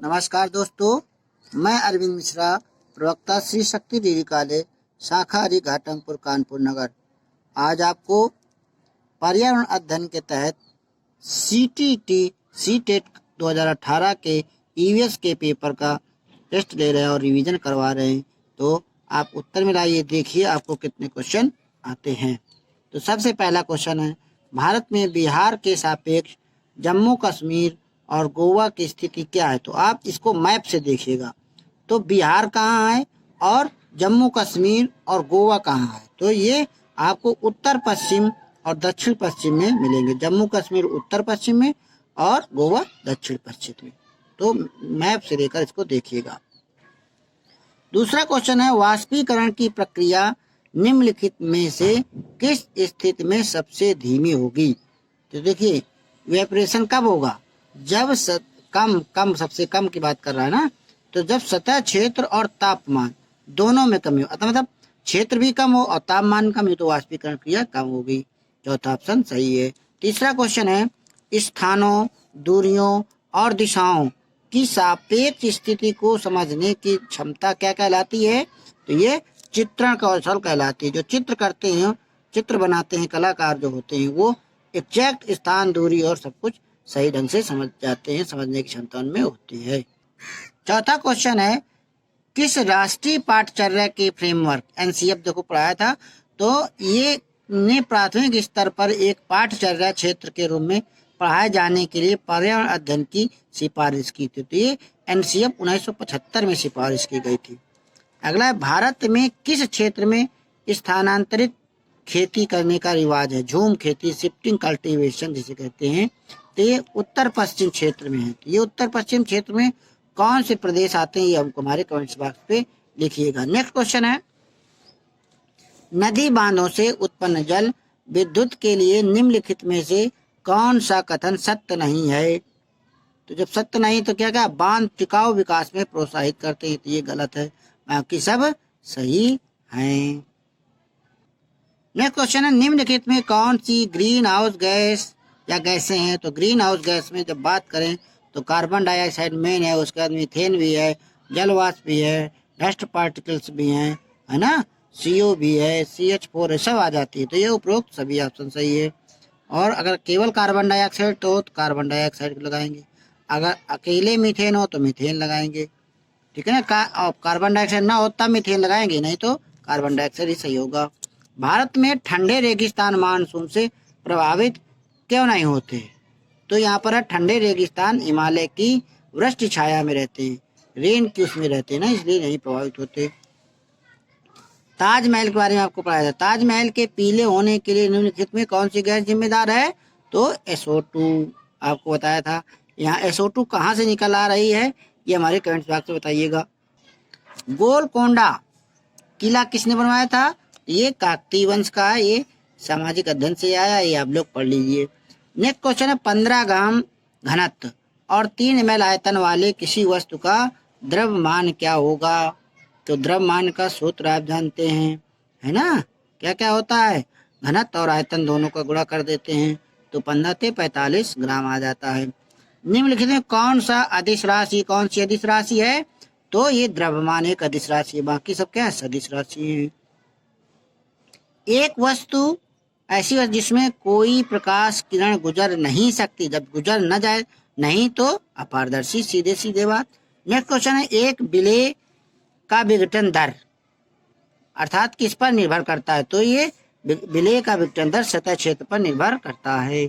नमस्कार दोस्तों, मैं अरविंद मिश्रा, प्रवक्ता श्री शक्ति डिग्री कॉलेज, शाखा हरी घाटमपुर, कानपुर नगर। आज आपको पर्यावरण अध्ययन के तहत सीटेट 2018 के ईवीएस के पेपर का टेस्ट ले रहे हैं और रिवीजन करवा रहे हैं। तो आप उत्तर में लाइए, देखिए आपको कितने क्वेश्चन आते हैं। तो सबसे पहला क्वेश्चन है, भारत में बिहार के सापेक्ष जम्मू कश्मीर और गोवा की स्थिति क्या है। तो आप इसको मैप से देखिएगा, तो बिहार कहाँ है और जम्मू कश्मीर और गोवा कहाँ है। तो ये आपको उत्तर पश्चिम और दक्षिण पश्चिम में मिलेंगे। जम्मू कश्मीर उत्तर पश्चिम में और गोवा दक्षिण पश्चिम में। तो मैप से लेकर इसको देखिएगा। दूसरा क्वेश्चन है, वाष्पीकरण की प्रक्रिया निम्नलिखित में से किस स्थिति में सबसे धीमी होगी। तो देखिए, इवेपोरेशन कब होगा, जब कम सबसे कम की बात कर रहा है ना, तो जब सतह क्षेत्र और तापमान दोनों में कमी हो, मतलब क्षेत्र भी कम हो और तापमान कम हो, तो वाष्पीकरण क्रिया कम होगी। चौथा ऑप्शन सही है। तीसरा क्वेश्चन है, स्थानों, दूरियों और दिशाओं की सापेक्ष स्थिति को समझने की क्षमता क्या कहलाती है। तो ये चित्रण कौशल कहलाती है। जो चित्र करते हैं, चित्र बनाते हैं कलाकार जो होते हैं, वो एग्जैक्ट स्थान, दूरी और सब कुछ सही ढंग से समझ जाते हैं, समझने की क्षमता उनमें होती है। चौथा क्वेश्चन है, किस राष्ट्रीय पाठचर्या के फ्रेमवर्क, एनसीएफ देखो पढ़ाया था, तो ये ने प्राथमिक स्तर पर एक पाठचर्या क्षेत्र के रूप में पढ़ाए जाने के लिए पर्यावरण अध्ययन की सिफारिश की थी। तो ये एनसीएफ 1975 में सिफारिश की गई थी। अगला है, भारत में किस क्षेत्र में स्थानांतरित खेती करने का रिवाज है। झूम खेती, शिफ्टिंग कल्टीवेशन जिसे कहते हैं। तो ये उत्तर पश्चिम क्षेत्र में है। तो ये उत्तर पश्चिम क्षेत्र में कौन से प्रदेश आते हैं, ये हमको हमारे कमेंट्स बॉक्स पे लिखिएगा। नेक्स्ट क्वेश्चन है, नदी बांधों से उत्पन्न जल विद्युत के लिए निम्नलिखित में से कौन सा कथन सत्य नहीं है। तो जब सत्य नहीं तो क्या क्या, बांध टिकाऊ विकास में प्रोत्साहित करते हैं, तो ये गलत है, बाकी सब सही हैं। नेक्स्ट क्वेश्चन है, निम्नलिखित में कौन सी ग्रीन हाउस गैस या गैसें हैं। तो ग्रीन हाउस गैस में जब बात करें तो कार्बन डाइऑक्साइड मेन है, उसके बाद मीथेन भी है, जलवाष्प भी है, डस्ट पार्टिकल्स भी हैं, है ना, CO भी है, CH4 है, सब आ जाती है। तो ये उपरोक्त सभी ऑप्शन सही है। और अगर केवल कार्बन डाइऑक्साइड तो कार्बन डाइऑक्साइड लगाएंगे, अगर अकेले मीथेन हो तो मीथेन लगाएंगे, ठीक है ना। कार्बन डाइऑक्साइड ना हो तब मीथेन लगाएंगे, नहीं तो कार्बन डाइऑक्साइड ही सही होगा। भारत में ठंडे रेगिस्तान मानसून से प्रभावित क्यों नहीं होते। तो यहाँ पर है, ठंडे रेगिस्तान हिमालय की वृष्टि छाया में रहते हैं, रेन की उसमें रहते हैं ना, इसलिए नहीं प्रभावित होते। ताजमहल के बारे में आपको पढ़ाया था, ताजमहल के पीले होने के लिए निम्नलिखित में कौन सी गैस जिम्मेदार है। तो SO2 आपको बताया था। यहाँ SO2 कहाँ से निकल आ रही है, ये हमारे कमेंट बॉक्स में बताइएगा। गोलकोंडा किला किसने बनवाया था। ये काकतीय वंश का है, ये सामाजिक अध्ययन से आया, ये आप लोग पढ़ लीजिए। नेक्स्ट क्वेश्चन है, 15 ग्राम घनत्व और 3 ml आयतन वाले किसी वस्तु का द्रव्यमान क्या होगा। तो द्रव्यमान का सूत्र आप जानते हैं, है ना, क्या क्या होता है, घनत्व और आयतन दोनों का गुणा कर देते हैं, तो 15 से 45 ग्राम आ जाता है। निम्नलिखित में कौन सा अदिश राशि, कौन सी अदिश राशि है। तो ये द्रव्यमान एक अदिश राशि है, बाकी सब क्या है, सदिश राशि है। एक वस्तु ऐसी वस्तु जिसमें कोई प्रकाश किरण गुजर नहीं सकती, जब गुजर न जाए नहीं तो अपारदर्शी, सीधे सीधे बात। नेक्स्ट क्वेश्चन है, एक विलेय का विघटन दर अर्थात किस पर निर्भर करता है। तो ये विलेय का विघटन दर सतह क्षेत्र पर निर्भर करता है।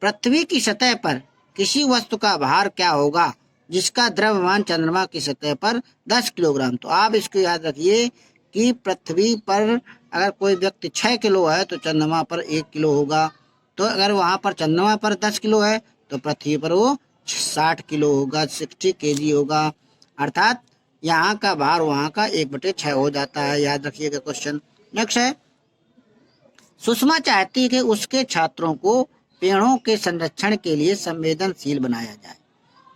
पृथ्वी की सतह पर किसी वस्तु का भार क्या होगा जिसका द्रव्यमान चंद्रमा की सतह पर 10 किलोग्राम। तो आप इसको याद रखिए कि पृथ्वी पर अगर कोई व्यक्ति 6 किलो है तो चंद्रमा पर 1 किलो होगा। तो अगर वहां पर चंद्रमा पर 10 किलो है तो पृथ्वी पर वो 60 किलो होगा, 60 kg होगा। अर्थात यहाँ का भार वहां का 1/6 हो जाता है, याद रखिएगा क्वेश्चन। नेक्स्ट है, सुषमा चाहती है कि उसके छात्रों को पेड़ों के संरक्षण के लिए संवेदनशील बनाया जाए।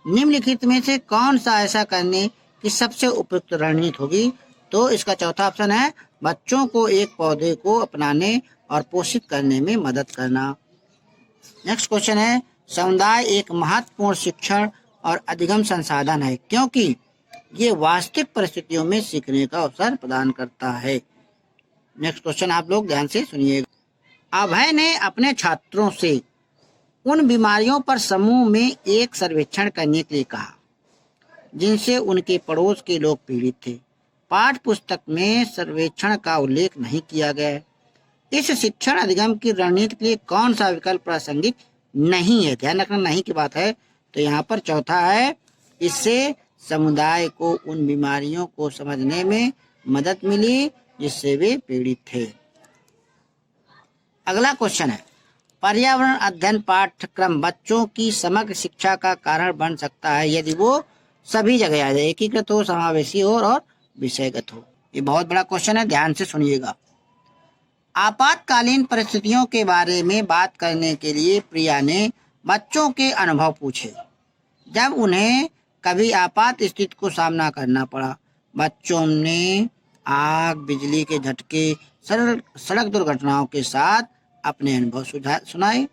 निम्नलिखित में से कौन सा ऐसा करने की सबसे उपयुक्त रणनीति होगी। तो इसका चौथा ऑप्शन है, बच्चों को एक पौधे को अपनाने और पोषित करने में मदद करना। नेक्स्ट क्वेश्चन है, समुदाय एक महत्वपूर्ण शिक्षण और अधिगम संसाधन है, क्योंकि ये वास्तविक परिस्थितियों में सीखने का अवसर प्रदान करता है। नेक्स्ट क्वेश्चन आप लोग ध्यान से सुनिएगा। अभय ने अपने छात्रों से उन बीमारियों पर समूह में एक सर्वेक्षण करने के लिए कहा जिनसे उनके पड़ोस के लोग पीड़ित थे। पाठ्य पुस्तक में सर्वेक्षण का उल्लेख नहीं किया गया है। इस शिक्षण अधिगम की रणनीति के लिए कौन सा विकल्प प्रासंगिक नहीं है? ध्यान रखना, नहीं की बात है। तो यहाँ पर चौथा है, इससे समुदाय को उन बीमारियों को समझने में मदद मिली जिससे वे पीड़ित थे। अगला क्वेश्चन है, पर्यावरण अध्ययन पाठ्यक्रम बच्चों की समग्र शिक्षा का कारण बन सकता है यदि वो सभी जगह आ जाए, एकीकृत हो, समावेशी हो और विषयगत हो। ये बहुत बड़ा क्वेश्चन है, ध्यान से सुनिएगा। आपातकालीन परिस्थितियों के बारे में बात करने के लिए प्रिया ने बच्चों के अनुभव पूछे। जब उन्हें कभी आपात स्थिति को सामना करना पड़ा, बच्चों ने आग, बिजली के झटके, सड़क दुर्घटनाओं के साथ अपने अनुभव सुनाए।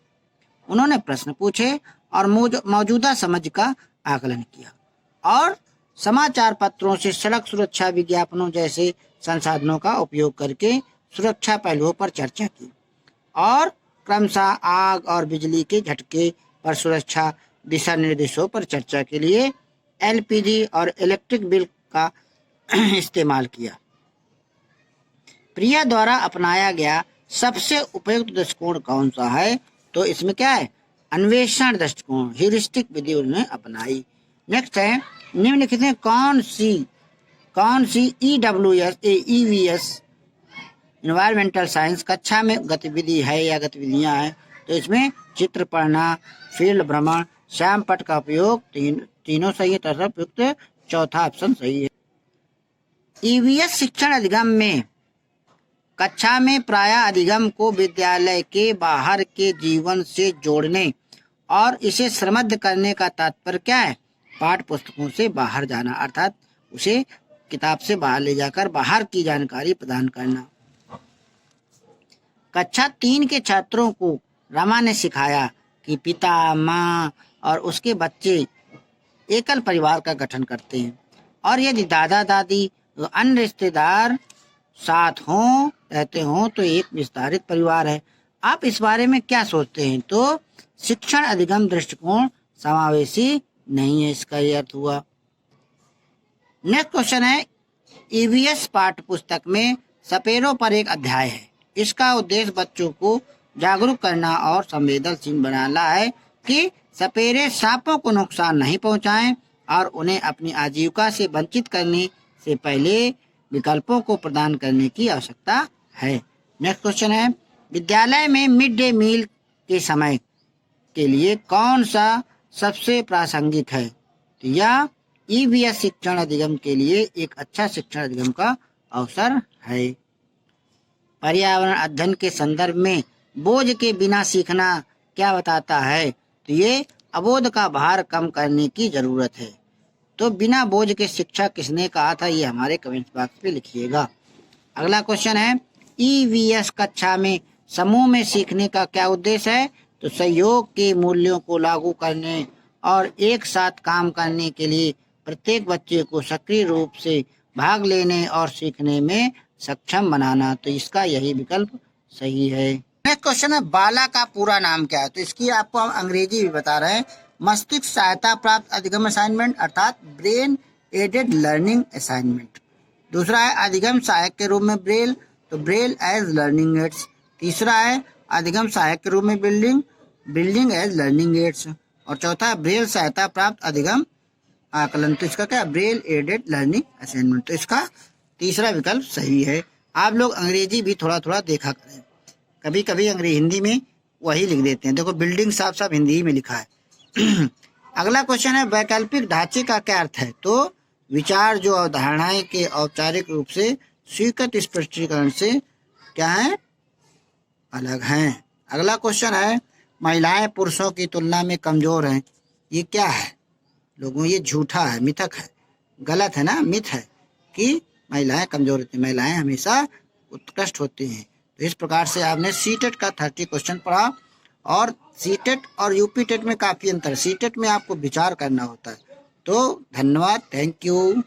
उन्होंने प्रश्न पूछे और मौजूदा समझ का आकलन किया और समाचार पत्रों से सड़क सुरक्षा विज्ञापनों जैसे संसाधनों का उपयोग करके सुरक्षा पहलुओं पर चर्चा की और क्रमशः आग और बिजली के झटके पर सुरक्षा दिशा निर्देशों पर चर्चा के लिए एलपीजी और इलेक्ट्रिक बिल का इस्तेमाल किया। प्रिया द्वारा अपनाया गया सबसे उपयुक्त दृष्टिकोण कौन सा है? तो इसमें क्या है, अन्वेषण दृष्टिकोण, ह्यूरिस्टिक विधि उन्होंने अपनाई। नेक्स्ट है, निम्नलिखित में कौन सी ईडब्ल्यूएस ईवीएस इन्वायरमेंटल साइंस कक्षा में गतिविधि है या गतिविधियां हैं? तो इसमें चित्र पढ़ना, फील्ड भ्रमण, श्याम पट का उपयोग, तीनों सही है, तथा उपयुक्त चौथा ऑप्शन सही है। ईवीएस शिक्षण अधिगम में कक्षा में प्राय अधिगम को विद्यालय के बाहर के जीवन से जोड़ने और इसे श्रमद्ध करने का तात्पर्य क्या है? पाठ्य पुस्तकों से बाहर जाना, अर्थात उसे किताब से बाहर ले जाकर बाहर की जानकारी प्रदान करना। कक्षा 3 के छात्रों को रमा ने सिखाया कि पिता, माँ और उसके बच्चे एकल परिवार का गठन करते हैं और यदि दादा दादी और अन्य रिश्तेदार साथ रहते हों तो एक विस्तारित परिवार है। आप इस बारे में क्या सोचते हैं? तो शिक्षण अधिगम दृष्टिकोण समावेशी नहीं है, इसका ये अर्थ हुआ। नेक्स्ट क्वेश्चन है, ईवीएस पाठ्य पुस्तक में सपेरों पर एक अध्याय है। इसका उद्देश्य बच्चों को जागरूक करना और संवेदनशील बनाना है कि सपेरे सांपों को नुकसान नहीं पहुंचाएं और उन्हें अपनी आजीविका से वंचित करने से पहले विकल्पों को प्रदान करने की आवश्यकता है। नेक्स्ट क्वेश्चन है, विद्यालय में मिड डे मील के समय के लिए कौन सा सबसे प्रासंगिक है? तो यह ईवीएस शिक्षण अधिगम के लिए एक अच्छा शिक्षण अधिगम का अवसर है। पर्यावरण अध्ययन के संदर्भ में बोझ के बिना सीखना क्या बताता है? तो ये अबोध का भार कम करने की जरूरत है। तो बिना बोझ के शिक्षा किसने कहा था? ये हमारे कमेंट बॉक्स पे लिखिएगा। अगला क्वेश्चन है, ईवीएस कक्षा में समूह में सीखने का क्या उद्देश्य है? तो सहयोग के मूल्यों को लागू करने और एक साथ काम करने के लिए प्रत्येक बच्चे को सक्रिय रूप से भाग लेने और सीखने में सक्षम बनाना। तो इसका यही विकल्प सही है। नेक्स्ट क्वेश्चन है, बाला का पूरा नाम क्या है? तो इसकी आपको हम अंग्रेजी भी बता रहे हैं। मस्तिष्क सहायता प्राप्त अधिगम असाइनमेंट, अर्थात ब्रेन एडेड लर्निंग असाइनमेंट। दूसरा है अधिगम सहायक के रूप में ब्रेल, तो ब्रेल एज लर्निंग एड्स। तीसरा है अधिगम सहायक के रूप में बिल्डिंग एज लर्निंग एड्स। और चौथा ब्रेल सहायता प्राप्त अधिगम आकलन। तो इसका क्या, ब्रेल एडेड लर्निंग असाइनमेंट। तो इसका तीसरा विकल्प सही है। आप लोग अंग्रेजी भी थोड़ा थोड़ा देखा करें, कभी कभी अंग्रेजी हिंदी में वही लिख देते हैं। देखो बिल्डिंग साफ साफ हिंदी में लिखा है। अगला क्वेश्चन है, वैकल्पिक ढांचे का क्या अर्थ है? तो विचार जो अवधारणाएं के औपचारिक रूप से स्वीकृत स्पष्टीकरण से क्या है, अलग हैं। अगला क्वेश्चन है, महिलाएं पुरुषों की तुलना में कमजोर हैं। ये क्या है लोगों? ये झूठा है, मिथक है, गलत है ना, मिथ है कि महिलाएं कमजोर होती हैं। महिलाएं हमेशा उत्कृष्ट होती हैं। तो इस प्रकार से आपने सीटेट का 30 क्वेश्चन पढ़ा और सीटेट और यूपी टेट में काफ़ी अंतर है। सीटेट में आपको विचार करना होता है। तो धन्यवाद, थैंक यू।